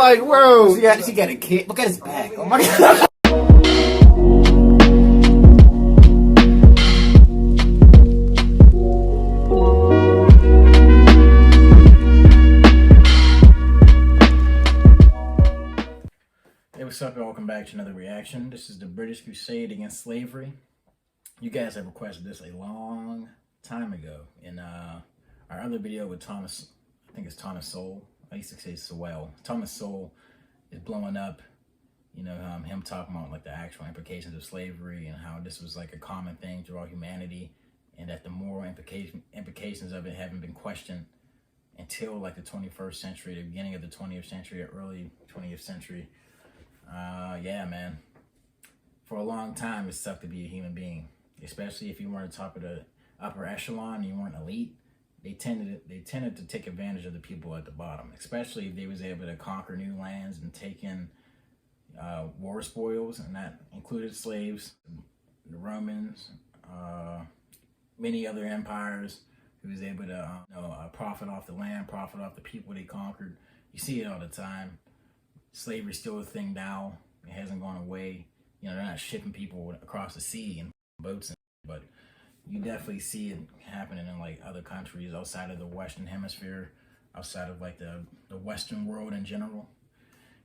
like, bro, yeah, she got a kid. Look at his back. Oh my god. Hey, what's up, y'all? Welcome back to another reaction. This is the British Crusade against slavery. You guys have requested this a long time ago in our other video with Thomas. I think it's Thomas Sowell. I used to say Sowell. Thomas Sowell is blowing up. You know, him talking about like the actual implications of slavery and how this was like a common thing throughout humanity, and that the moral implications of it haven't been questioned until like the 21st century, the beginning of the 20th century, or early 20th century. Yeah, man. For a long time, it sucked to be a human being, especially if you weren't top of the upper echelon and you weren't elite. They tended to take advantage of the people at the bottom, especially if they was able to conquer new lands and take in war spoils, and that included slaves, the Romans, many other empires who was able to profit off the land, profit off the people they conquered. You see it all the time. Slavery's still a thing now. It hasn't gone away. You know, they're not shipping people across the sea in boats, but you definitely see it happening in like other countries outside of the Western Hemisphere, outside of like the Western world in general.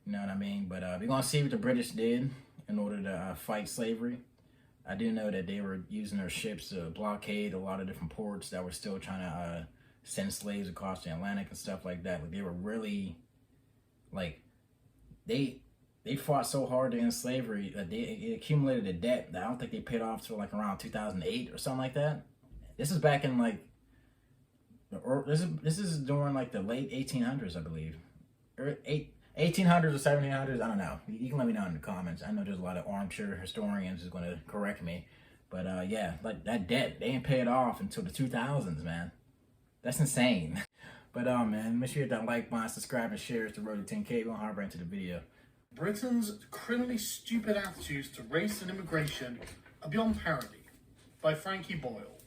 You know what I mean? But we're gonna see what the British did in order to fight slavery. I do know that they were using their ships to blockade a lot of different ports that were still trying to send slaves across the Atlantic and stuff like that. Like they were really like they fought so hard to end slavery that it accumulated a debt that I don't think they paid off till like around 2008 or something like that. This is back in like this is during like the late 1800s, I believe, or 1800s or 1700s. I don't know. You can let me know in the comments. I know there's a lot of armchair historians who's going to correct me, but yeah, like that debt, they didn't pay it off until the 2000s, man. That's insane. But man, make sure you hit that like button, subscribe, and share. It's the road to 10K. We're gonna hop right into the video. Britain's criminally stupid attitudes to race and immigration are beyond parody, by Frankie Boyle.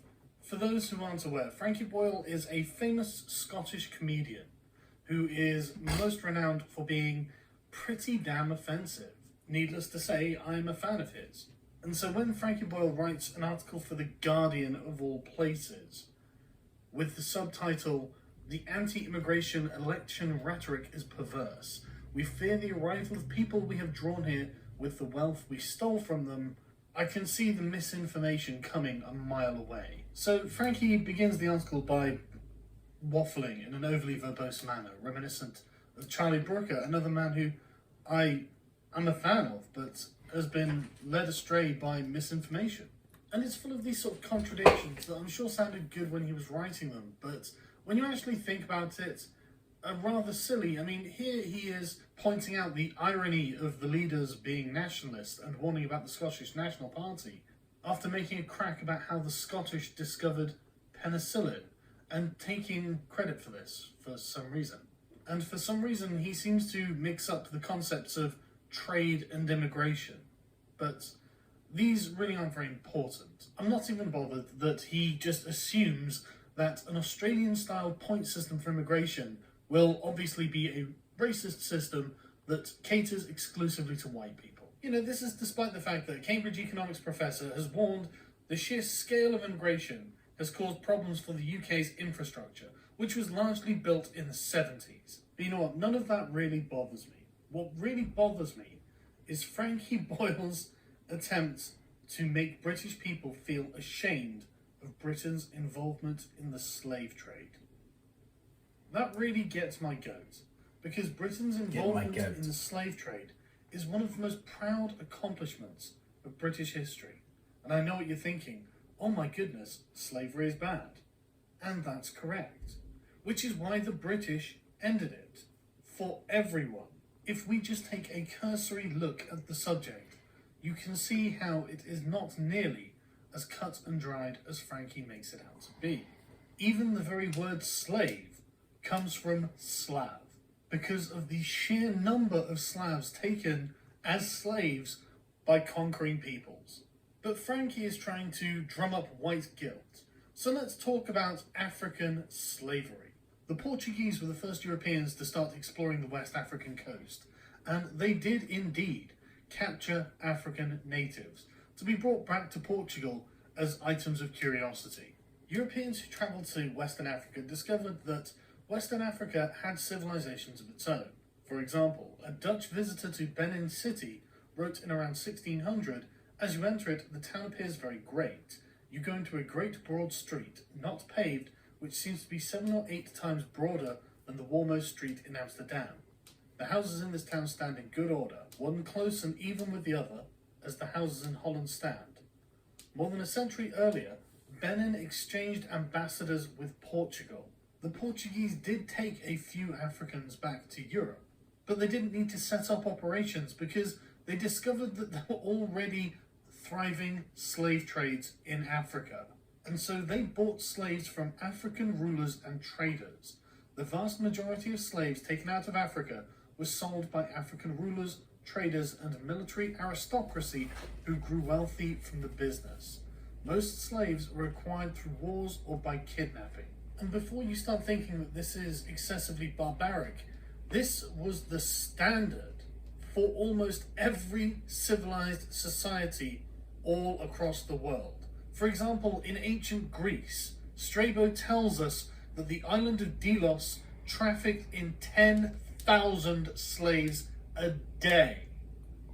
For those who aren't aware, Frankie Boyle is a famous Scottish comedian who is most renowned for being pretty damn offensive. Needless to say, I'm a fan of his. And so when Frankie Boyle writes an article for The Guardian of all places, with the subtitle, "The anti-immigration election rhetoric is perverse. We fear the arrival of people we have drawn here with the wealth we stole from them," I can see the misinformation coming a mile away. So Frankie begins the article by waffling in an overly verbose manner, reminiscent of Charlie Brooker, another man who I am a fan of, but has been led astray by misinformation. And it's full of these sort of contradictions that I'm sure sounded good when he was writing them, but when you actually think about it, are rather silly. I mean, here he is pointing out the irony of the leaders being nationalist and warning about the Scottish National Party, after making a crack about how the Scottish discovered penicillin, and taking credit for this for some reason. And for some reason, he seems to mix up the concepts of trade and immigration. But these really aren't very important. I'm not even bothered that he just assumes that an Australian-style point system for immigration will obviously be a racist system that caters exclusively to white people. You know, this is despite the fact that a Cambridge economics professor has warned the sheer scale of immigration has caused problems for the UK's infrastructure, which was largely built in the 70s. But you know what? None of that really bothers me. What really bothers me is Frankie Boyle's attempt to make British people feel ashamed of Britain's involvement in the slave trade. That really gets my goat, because Britain's involvement in the slave trade is one of the most proud accomplishments of British history. And I know what you're thinking, oh my goodness, slavery is bad. And that's correct. Which is why the British ended it. For everyone. If we just take a cursory look at the subject, you can see how it is not nearly as cut and dried as Frankie makes it out to be. Even the very word slave comes from Slav, because of the sheer number of Slavs taken as slaves by conquering peoples. But Frankie is trying to drum up white guilt. So let's talk about African slavery. The The Portuguese were the first Europeans to start exploring the West African coast, and they did indeed capture African natives to be brought back to Portugal as items of curiosity. Europeans who travelled to Western Africa discovered that Western Africa had civilizations of its own. For example, a Dutch visitor to Benin City wrote in around 1600, "As you enter it, the town appears very great. You go into a great broad street, not paved, which seems to be 7 or 8 times broader than the warmost street in Amsterdam. The houses in this town stand in good order, one close and even with the other, as the houses in Holland stand." More than a century earlier, Benin exchanged ambassadors with Portugal. The Portuguese did take a few Africans back to Europe, but they didn't need to set up operations because they discovered that there were already thriving slave trades in Africa. And so they bought slaves from African rulers and traders. The vast majority of slaves taken out of Africa was sold by African rulers, traders, and military aristocracy who grew wealthy from the business. Most slaves were acquired through wars or by kidnapping. And before you start thinking that this is excessively barbaric, this was the standard for almost every civilized society all across the world. For example, in ancient Greece, Strabo tells us that the island of Delos trafficked in 10,000 slaves a day,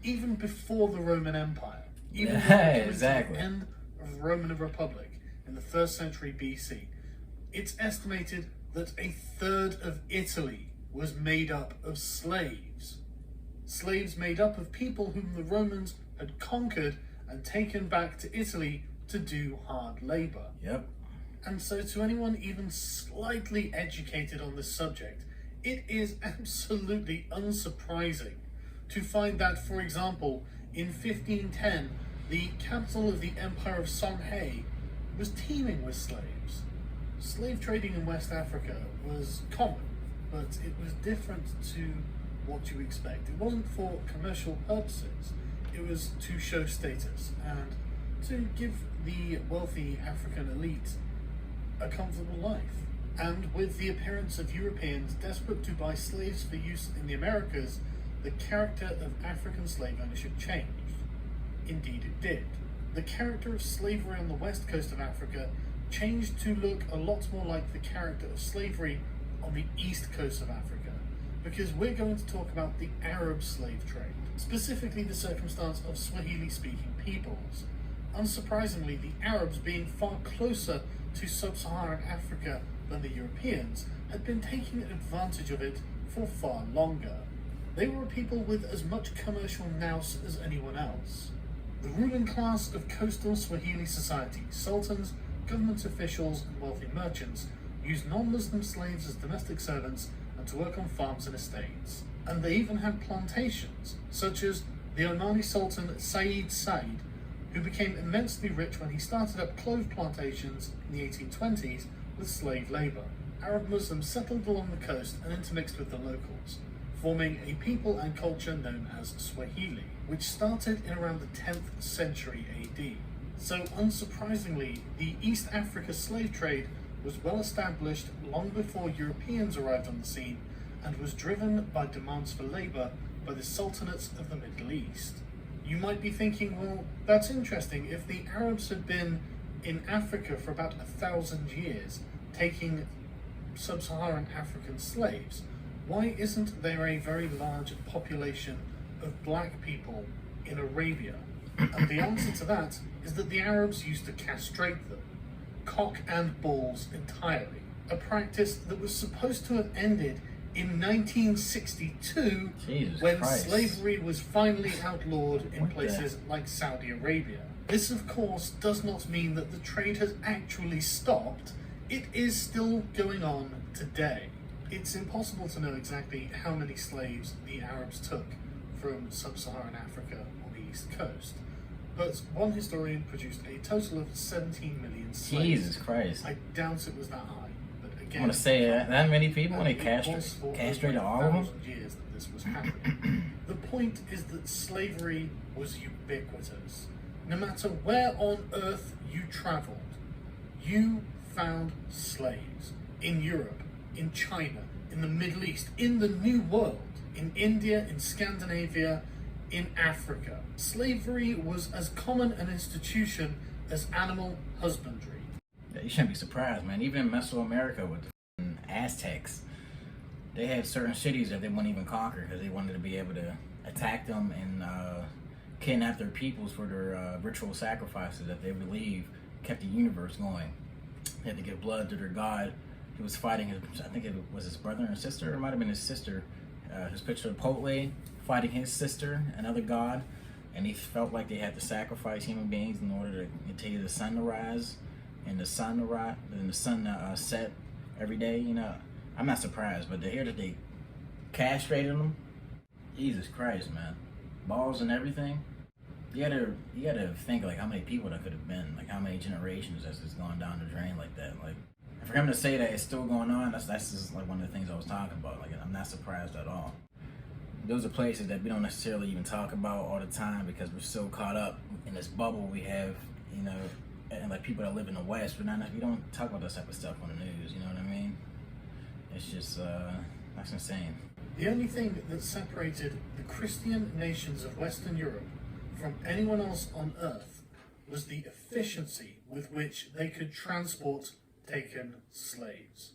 even before the Roman Empire. Even Exactly. the end of the Roman Republic in the 1st century BC. It's estimated that a third of Italy was made up of slaves. Slaves made up of people whom the Romans had conquered and taken back to Italy to do hard labor. Yep. And so to anyone even slightly educated on this subject, it is absolutely unsurprising to find that, for example, in 1510, the capital of the Empire of Songhai was teeming with slaves. Slave trading in West Africa was common, but it was different to what you expect. It wasn't for commercial purposes. It was to show status and to give the wealthy African elite a comfortable life. And with the appearance of Europeans desperate to buy slaves for use in the Americas, the character of African slave ownership changed. Indeed it did. The character of slavery on the west coast of Africa changed to look a lot more like the character of slavery on the east coast of Africa, because we're going to talk about the Arab slave trade, specifically the circumstance of Swahili-speaking peoples. Unsurprisingly, the Arabs, being far closer to sub-Saharan Africa than the Europeans, had been taking advantage of it for far longer. They were a people with as much commercial nous as anyone else. The ruling class of coastal Swahili society, sultans, government officials, and wealthy merchants, used non-Muslim slaves as domestic servants and to work on farms and estates. And they even had plantations, such as the Omani Sultan Said Said, who became immensely rich when he started up clove plantations in the 1820s with slave labour. Arab Muslims settled along the coast and intermixed with the locals, forming a people and culture known as Swahili, which started in around the 10th century AD. So unsurprisingly, the East Africa slave trade was well established long before Europeans arrived on the scene and was driven by demands for labour by the sultanates of the Middle East. You might be thinking, well, that's interesting. If the Arabs had been in Africa for about 1,000 years, taking sub-Saharan African slaves, why isn't there a very large population of black people in Arabia? And the answer to that is that the Arabs used to castrate them, cock and balls entirely, a practice that was supposed to have ended in 1962 when Christ. slavery was finally outlawed in places like Saudi Arabia. This, of course, does not mean that the trade has actually stopped. It is still going on today. It's impossible to know exactly how many slaves the Arabs took from sub-Saharan Africa on the east coast, but one historian produced a total of 17 million slaves. Jesus Christ. I doubt it was that high, but again, I want to say that many people when they it was for castrated over all of them? 1,000 years that this was happening. The point is that slavery was ubiquitous. No matter where on earth you travelled, you found slaves. In Europe, in China, in the Middle East, in the New World, in India, in Scandinavia, in Africa. Slavery was as common an institution as animal husbandry. Yeah, you shouldn't be surprised, man. Even in Mesoamerica with the Aztecs, they had certain cities that they wouldn't even conquer because they wanted to be able to attack them and kidnap their peoples for their ritual sacrifices that they believe kept the universe going. They had to give blood to their god. He was fighting his, I think it was his brother and sister, or it might have been his sister, his picture of Potle fighting his sister, another god, and he felt like they had to sacrifice human beings in order to continue the sun to rise and the sun to rise and the sun to set every day. You know, I'm not surprised, but to hear that they castrated them, Jesus Christ, man, balls and everything. You gotta think like how many people that could have been, like how many generations that's just gone down the drain like that. Like, for him to say that it's still going on, that's just like one of the things I was talking about. Like, I'm not surprised at all. Those are places that we don't necessarily even talk about all the time because we're so caught up in this bubble we have, you know, and like people that live in the West, we don't talk about this type of stuff on the news. You know what I mean? It's just that's insane. The only thing that separated the Christian nations of Western Europe from anyone else on Earth was the efficiency with which they could transport taken slaves.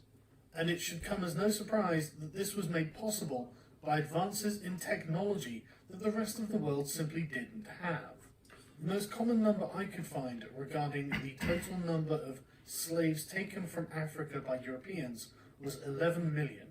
And it should come as no surprise that this was made possible by advances in technology that the rest of the world simply didn't have. The most common number I could find regarding the total number of slaves taken from Africa by Europeans was 11 million,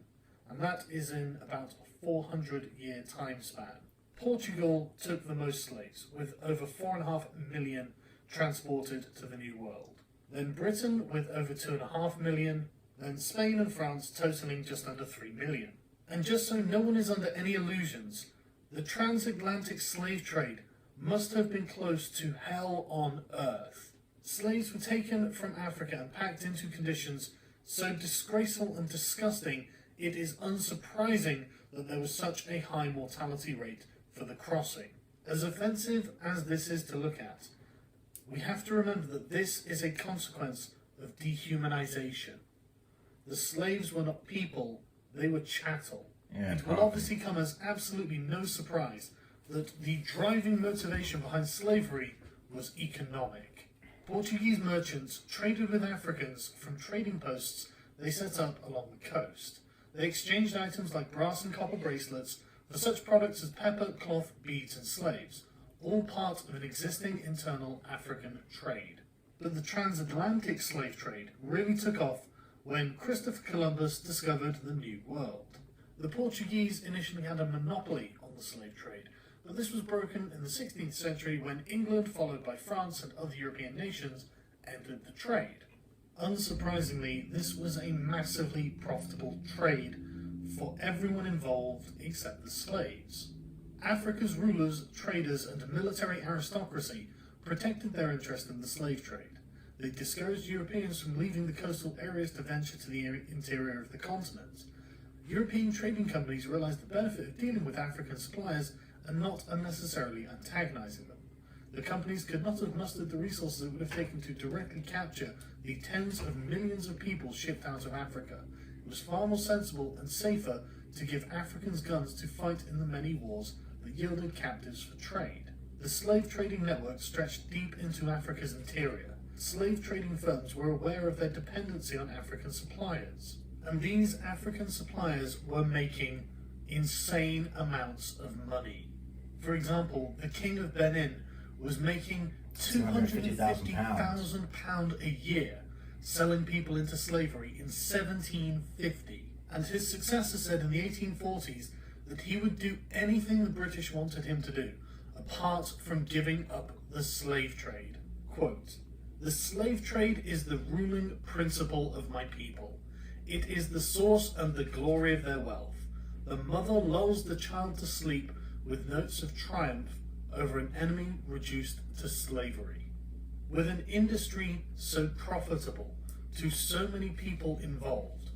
and that is in about a 400-year time span. Portugal took the most slaves, with over 4.5 million transported to the New World. Then Britain with over 2.5 million, then Spain and France totaling just under 3 million. And just so no one is under any illusions, the transatlantic slave trade must have been close to hell on earth. Slaves were taken from Africa and packed into conditions so disgraceful and disgusting, it is unsurprising that there was such a high mortality rate for the crossing. As offensive as this is to look at, we have to remember that this is a consequence of dehumanization. The slaves were not people, they were chattel. Yeah, it will obviously come as absolutely no surprise that the driving motivation behind slavery was economic. Portuguese merchants traded with Africans from trading posts they set up along the coast. They exchanged items like brass and copper bracelets for such products as pepper, cloth, beads and slaves, all part of an existing internal African trade. But the transatlantic slave trade really took off when Christopher Columbus discovered the New World. The Portuguese initially had a monopoly on the slave trade, but this was broken in the 16th century when England, followed by France and other European nations, entered the trade. Unsurprisingly, this was a massively profitable trade for everyone involved except the slaves. Africa's rulers, traders, and military aristocracy protected their interest in the slave trade. They discouraged Europeans from leaving the coastal areas to venture to the interior of the continent. European trading companies realized the benefit of dealing with African suppliers and not unnecessarily antagonizing them. The companies could not have mustered the resources it would have taken to directly capture the tens of millions of people shipped out of Africa. It was far more sensible and safer to give Africans guns to fight in the many wars that yielded captives for trade. The slave trading network stretched deep into Africa's interior. Slave trading firms were aware of their dependency on African suppliers, and these African suppliers were making insane amounts of money. For example, the King of Benin was making £250,000 a year selling people into slavery in 1750. And his successor said in the 1840s that he would do anything the British wanted him to do, apart from giving up the slave trade. Quote, "The slave trade is the ruling principle of my people. It is the source and the glory of their wealth. The mother lulls the child to sleep with notes of triumph over an enemy reduced to slavery. With an industry so profitable to so many people involved,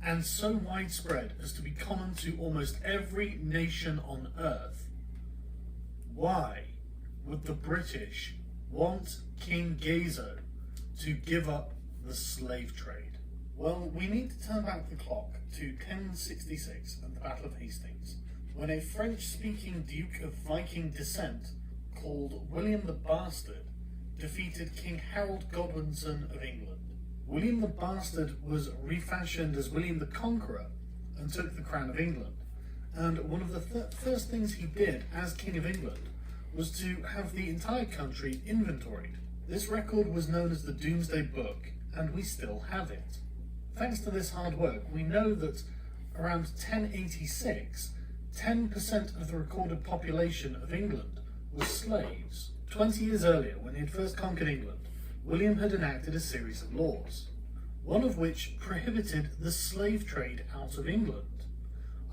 and so widespread as to be common to almost every nation on earth, why would the British want King Gezo to give up the slave trade?" Well, we need to turn back the clock to 1066 at the Battle of Hastings, when a French-speaking Duke of Viking descent called William the Bastard defeated King Harold Godwinson of England. William the Bastard was refashioned as William the Conqueror and took the crown of England, and one of the first things he did as King of England was to have the entire country inventoried. This record was known as the Domesday Book, and we still have it. Thanks to this hard work, we know that around 1086, 10% of the recorded population of England was slaves. 20 years earlier, when he had first conquered England, William had enacted a series of laws, one of which prohibited the slave trade out of England.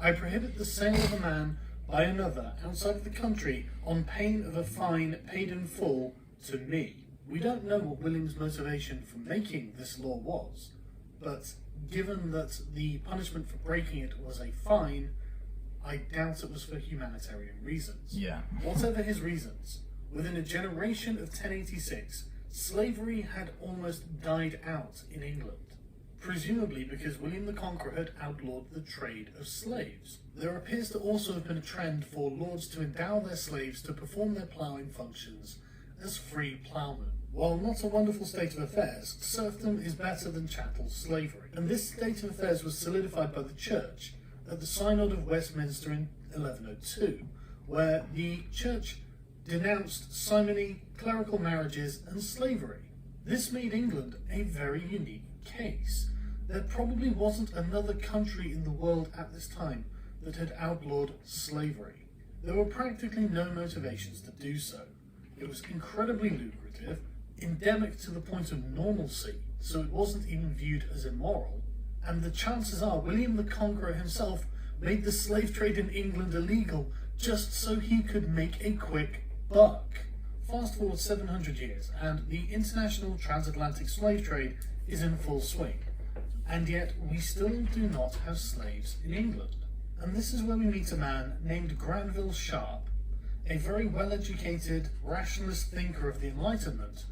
I prohibit the sale of a man by another outside of the country on pain of a fine paid in full to me. We don't know what William's motivation for making this law was, but given that the punishment for breaking it was a fine, I doubt it was for humanitarian reasons. Yeah. Whatever his reasons, within a generation of 1086, slavery had almost died out in England, presumably because William the Conqueror had outlawed the trade of slaves. There appears to also have been a trend for lords to endow their slaves to perform their ploughing functions as free ploughmen. While not a wonderful state of affairs, serfdom is better than chattel slavery, and this state of affairs was solidified by the Church at the Synod of Westminster in 1102, where the Church denounced simony, clerical marriages, and slavery. This made England a very unique case. There probably wasn't another country in the world at this time that had outlawed slavery. There were practically no motivations to do so. It was incredibly lucrative, endemic to the point of normalcy, so it wasn't even viewed as immoral, and the chances are William the Conqueror himself made the slave trade in England illegal just so he could make a quick buck. Fast forward 700 years, and the international transatlantic slave trade is in full swing, and yet we still do not have slaves in England. And this is where we meet a man named Granville Sharp, a very well-educated, rationalist thinker of the Enlightenment,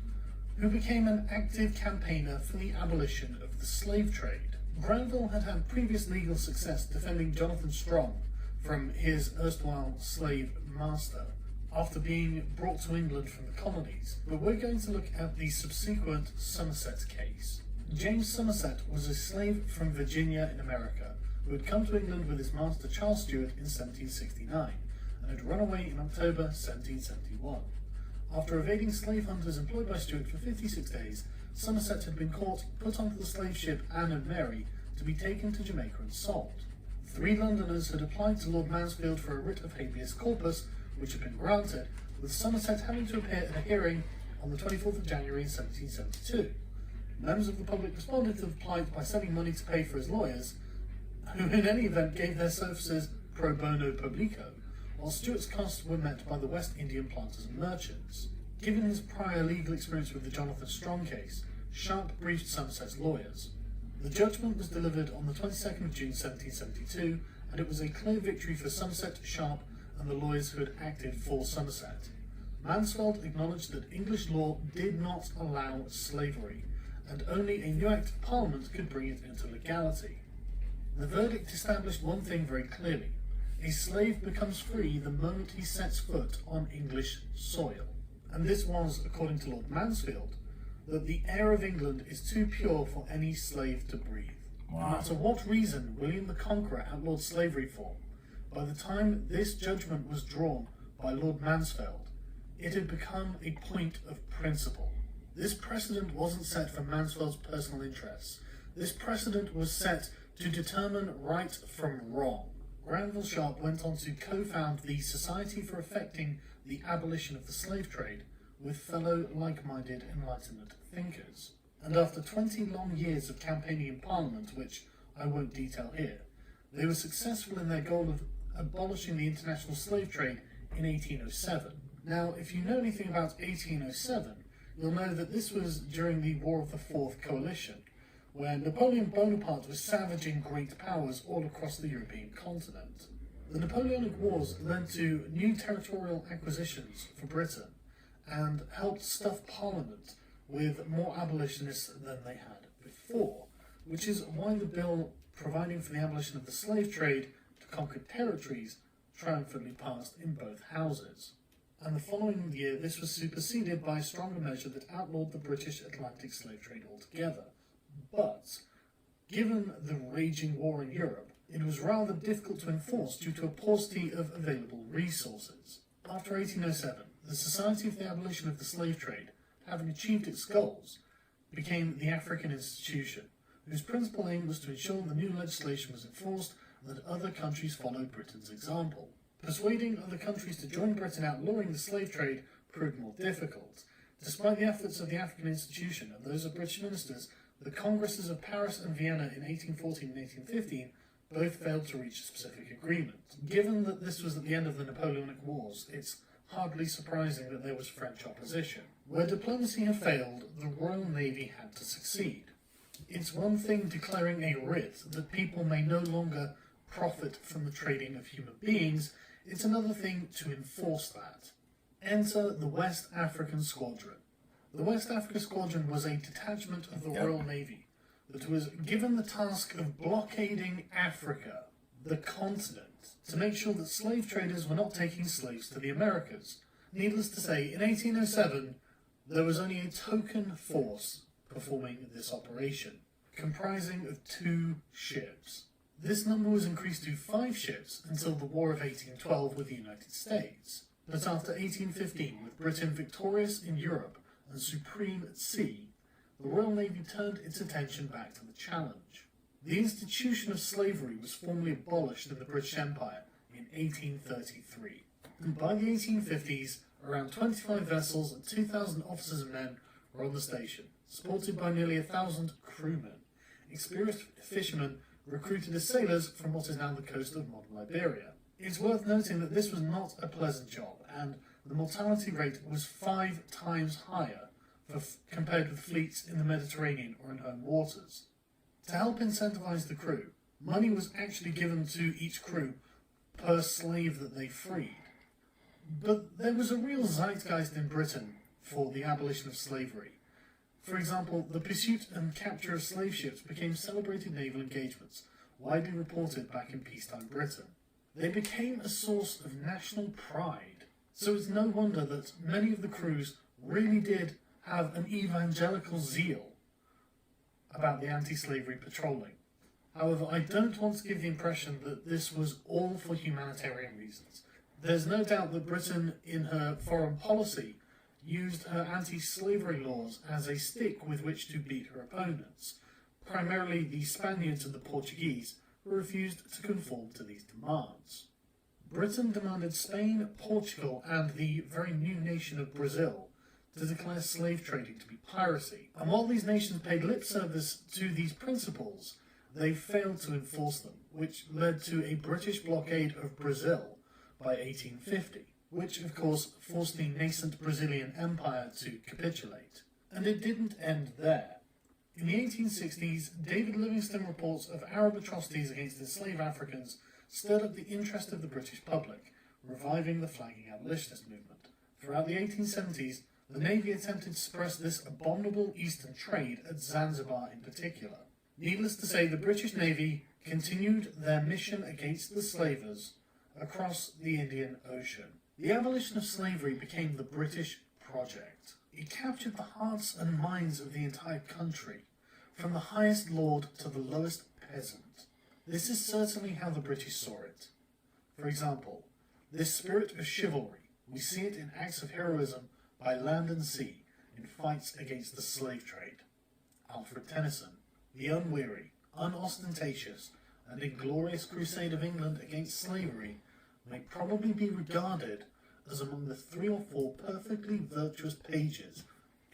who became an active campaigner for the abolition of the slave trade. Granville had had previous legal success defending Jonathan Strong from his erstwhile slave master after being brought to England from the colonies, but we're going to look at the subsequent Somerset case. James Somerset was a slave from Virginia in America who had come to England with his master Charles Stuart in 1769 and had run away in October 1771. After evading slave hunters employed by Stuart for 56 days, Somerset had been caught, put onto the slave ship Anne and Mary, to be taken to Jamaica and sold. 3 Londoners had applied to Lord Mansfield for a writ of habeas corpus, which had been granted, with Somerset having to appear at a hearing on the 24th of January 1772. Members of the public responded to the plight by sending money to pay for his lawyers, who in any event gave their services pro bono publico, while Stuart's costs were met by the West Indian planters and merchants. Given his prior legal experience with the Jonathan Strong case, Sharp briefed Somerset's lawyers. The judgment was delivered on the 22nd of June 1772, and it was a clear victory for Somerset, Sharp, and the lawyers who had acted for Somerset. Mansfield acknowledged that English law did not allow slavery, and only a new Act of Parliament could bring it into legality. The verdict established one thing very clearly: a slave becomes free the moment he sets foot on English soil. And this was, according to Lord Mansfield, that the air of England is too pure for any slave to breathe. Wow. No matter what reason William the Conqueror outlawed slavery for, by the time this judgment was drawn by Lord Mansfield, it had become a point of principle. This precedent wasn't set for Mansfield's personal interests. This precedent was set to determine right from wrong. Granville Sharp went on to co-found the Society for Effecting the Abolition of the Slave Trade with fellow like-minded Enlightenment thinkers. And after 20 long years of campaigning in Parliament, which I won't detail here, they were successful in their goal of abolishing the international slave trade in 1807. Now, if you know anything about 1807, you'll know that this was during the War of the Fourth Coalition, where Napoleon Bonaparte was savaging great powers all across the European continent. The Napoleonic Wars led to new territorial acquisitions for Britain and helped stuff Parliament with more abolitionists than they had before, which is why the bill providing for the abolition of the slave trade to conquered territories triumphantly passed in both houses. And the following year, this was superseded by a stronger measure that outlawed the British Atlantic slave trade altogether. But, given the raging war in Europe, it was rather difficult to enforce due to a paucity of available resources. After 1807, the Society for the Abolition of the Slave Trade, having achieved its goals, became the African Institution, whose principal aim was to ensure the new legislation was enforced and that other countries followed Britain's example. Persuading other countries to join Britain outlawing the slave trade proved more difficult. Despite the efforts of the African Institution and those of British ministers, the Congresses of Paris and Vienna in 1814 and 1815 both failed to reach a specific agreement. Given that this was at the end of the Napoleonic Wars, it's hardly surprising that there was French opposition. Where diplomacy had failed, the Royal Navy had to succeed. It's one thing declaring a writ that people may no longer profit from the trading of human beings, it's another thing to enforce that. Enter the West African Squadron. The West Africa Squadron was a detachment of the Royal Navy that was given the task of blockading Africa, the continent, to make sure that slave traders were not taking slaves to the Americas. Needless to say, in 1807, there was only a token force performing this operation, comprising of 2 ships. This number was increased to 5 ships until the War of 1812 with the United States. But after 1815, with Britain victorious in Europe and supreme at sea, the Royal Navy turned its attention back to the challenge. The institution of slavery was formally abolished in the British Empire in 1833. And by the 1850s, around 25 vessels and 2,000 officers and men were on the station, supported by nearly 1,000 crewmen. Experienced fishermen recruited as sailors from what is now the coast of modern Liberia. It's worth noting that this was not a pleasant job, and the mortality rate was 5 times higher compared with fleets in the Mediterranean or in home waters. To help incentivize the crew, money was actually given to each crew per slave that they freed. But there was a real zeitgeist in Britain for the abolition of slavery. For example, the pursuit and capture of slave ships became celebrated naval engagements, widely reported back in peacetime Britain. They became a source of national pride, so it's no wonder that many of the crews really did have an evangelical zeal about the anti-slavery patrolling. However, I don't want to give the impression that this was all for humanitarian reasons. There's no doubt that Britain, in her foreign policy, used her anti-slavery laws as a stick with which to beat her opponents, primarily the Spaniards and the Portuguese, who refused to conform to these demands. Britain demanded Spain, Portugal, and the very new nation of Brazil to declare slave trading to be piracy. And while these nations paid lip service to these principles, they failed to enforce them, which led to a British blockade of Brazil by 1850, which of course forced the nascent Brazilian Empire to capitulate. And it didn't end there. In the 1860s, David Livingstone reports of Arab atrocities against enslaved Africans stirred up the interest of the British public, reviving the flagging abolitionist movement. Throughout the 1870s, the Navy attempted to suppress this abominable Eastern trade at Zanzibar in particular. Needless to say, the British Navy continued their mission against the slavers across the Indian Ocean. The abolition of slavery became the British project. It captured the hearts and minds of the entire country, from the highest lord to the lowest peasant. This is certainly how the British saw it. For example, this spirit of chivalry, we see it in acts of heroism by land and sea in fights against the slave trade. Alfred Tennyson, the unweary, unostentatious, and inglorious crusade of England against slavery, may probably be regarded as among the 3 or 4 perfectly virtuous pages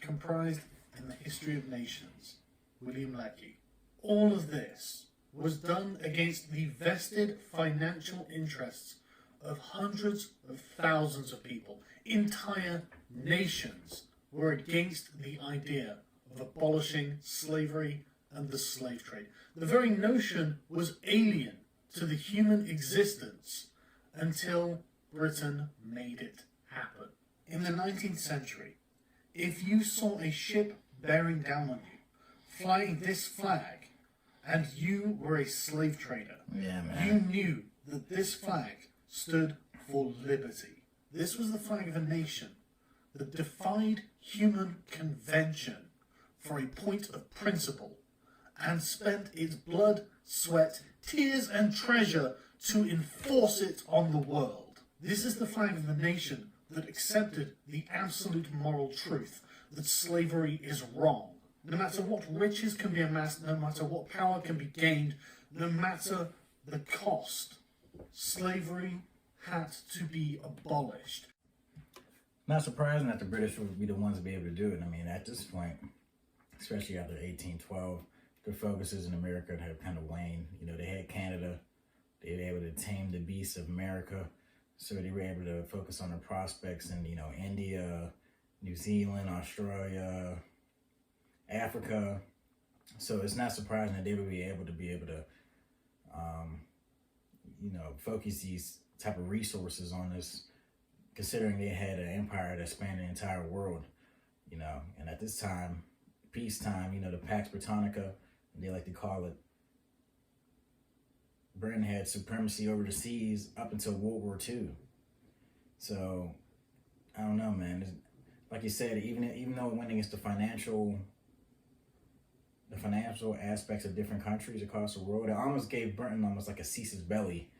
comprised in the History of Nations. William Lecky. All of this was done against the vested financial interests of hundreds of thousands of people. Entire nations were against the idea of abolishing slavery and the slave trade. The very notion was alien to the human existence until Britain made it happen. In the 19th century, if you saw a ship bearing down on you, flying this flag, and you were a slave trader, Yeah, man. you knew that this flag stood for liberty. This was the flag of a nation that defied human convention for a point of principle and spent its blood, sweat, tears, and treasure to enforce it on the world. This is the flag of the nation that accepted the absolute moral truth that slavery is wrong. No matter what riches can be amassed, no matter what power can be gained, no matter the cost, slavery had to be abolished. Not surprising that the British would be the ones to be able to do it. I mean, at this point, especially after 1812, their focuses in America have kind of waned. You know, they had Canada, they were able to tame the beasts of America, so they were able to focus on their prospects in, you know, India, New Zealand, Australia, Africa. So it's not surprising that they would be able to you know, focus these type of resources on this, considering they had an empire that spanned the entire world, you know. And at this time, peacetime, you know, the Pax Britannica, they like to call it, Britain had supremacy over the seas up until World War II. So, I don't know, man. Like you said, even though it went against the financial aspects of different countries across the world, it almost gave Britain almost like a Caesar's belly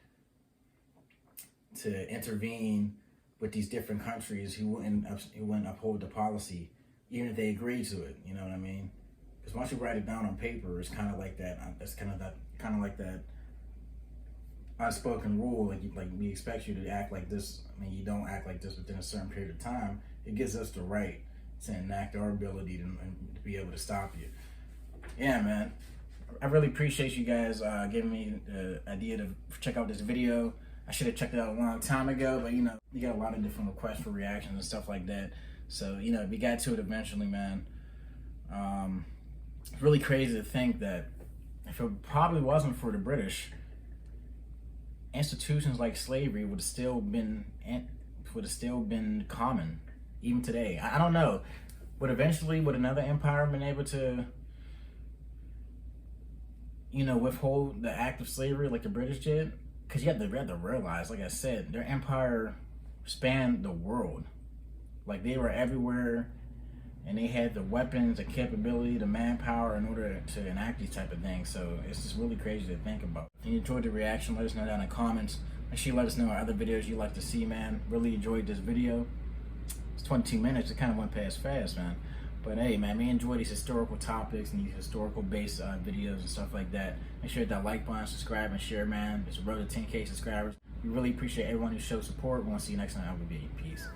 to intervene with these different countries who wouldn't uphold the policy, even if they agreed to it. You know what I mean? Because once you write it down on paper, it's kind of like that. That's kind of like that unspoken rule. Like we expect you to act like this. I mean, you don't act like this within a certain period of time. It gives us the right to enact our ability to be able to stop you. Yeah, man. I really appreciate you guys giving me the idea to check out this video. I should have checked it out a long time ago, but you know, you got a lot of different requests for reactions and stuff like that. So, you know, we got to it eventually, man. It's really crazy to think that if it probably wasn't for the British, institutions like slavery would have still been common even today. I don't know. But eventually, would another empire have been able to, you know, withhold the act of slavery like the British did? Because you have to realize, like I said, their empire spanned the world. Like, they were everywhere, and they had the weapons, the capability, the manpower in order to enact these type of things. So it's just really crazy to think about. If you enjoyed the reaction, let us know down in the comments. Make sure you let us know what other videos you'd like to see, man. Really enjoyed this video. It's 22 minutes. It kind of went past fast, man. But hey, man, we enjoy these historical topics and these historical-based videos and stuff like that. Make sure to hit that like button, subscribe, and share, man. It's a road to 10K subscribers. We really appreciate everyone who shows support. We want to see you next time. I'll be. Peace.